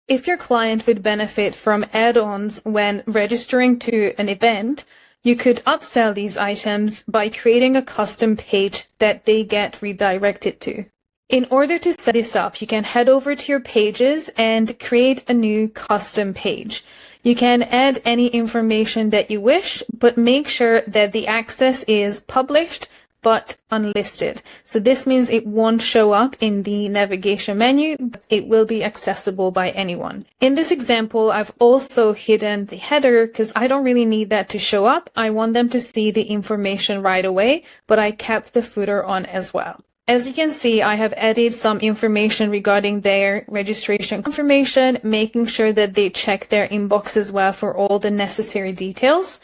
If your client would benefit from add-ons when registering to an event, you could upsell these items by creating a custom page that they get redirected to. In order to set this up, you can head over to your pages and create a new custom page. You can add any information that you wish, but make sure that the access is published but unlisted. So this means it won't show up in the navigation menu, but it will be accessible by anyone. In this example, I've also hidden the header because I don't really need that to show up. I want them to see the information right away, but I kept the footer on as well. As you can see, I have added some information regarding their registration confirmation, making sure that they check their inbox as well for all the necessary details.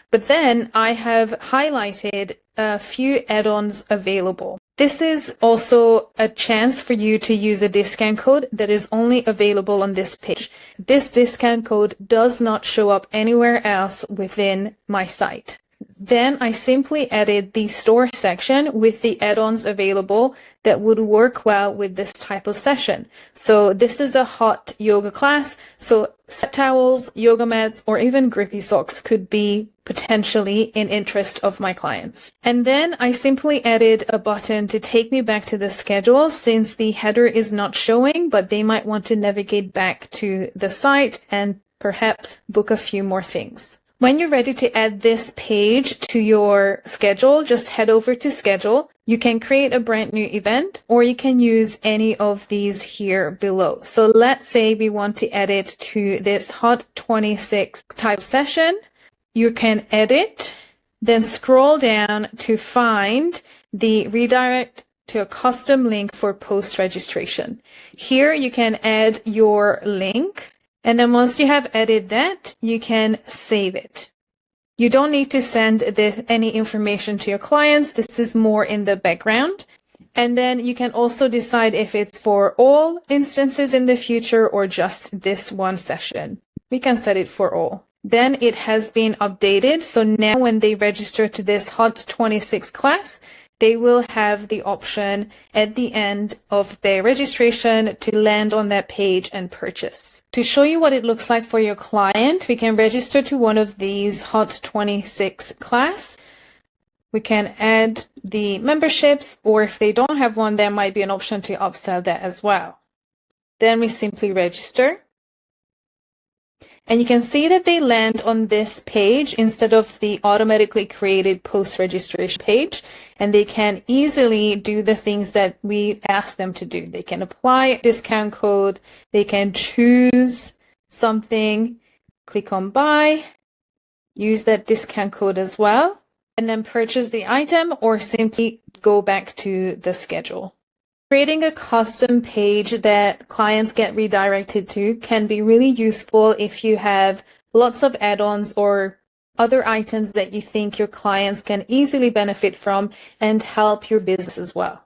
But then I have highlighted a few add-ons available. This is also a chance for you to use a discount code that is only available on this page. This discount code does not show up anywhere else within my site. Then I simply added the store section with the add-ons available that would work well with this type of session. So this is a hot yoga class, so set towels, yoga mats, or even grippy socks could be potentially in interest of my clients. And then I simply added a button to take me back to the schedule since the header is not showing, but they might want to navigate back to the site and perhaps book a few more things. When you're ready to add this page to your schedule, just head over to schedule. You can create a brand new event, or you can use any of these here below. So let's say we want to add it to this Hot 26 type session. You can edit, then scroll down to find the redirect to a custom link for post registration. Here you can add your link. And then once you have added that, you can save it. You don't need to send any information to your clients. This is more in the background. And then you can also decide if it's for all instances in the future or just this one session. We can set it for all. Then it has been updated. So now when they register to this Hot 26 class, they will have the option at the end of their registration to land on that page and purchase. To show you what it looks like for your client, we can register to one of these Hot 26 class. We can add the memberships, or if they don't have one, there might be an option to upsell that as well. Then we simply register. And you can see that they land on this page instead of the automatically created post-registration page, and they can easily do the things that we ask them to do. They can apply a discount code, they can choose something, click on buy, use that discount code as well, and then purchase the item or simply go back to the schedule. Creating a custom page that clients get redirected to can be really useful if you have lots of add-ons or other items that you think your clients can easily benefit from and help your business as well.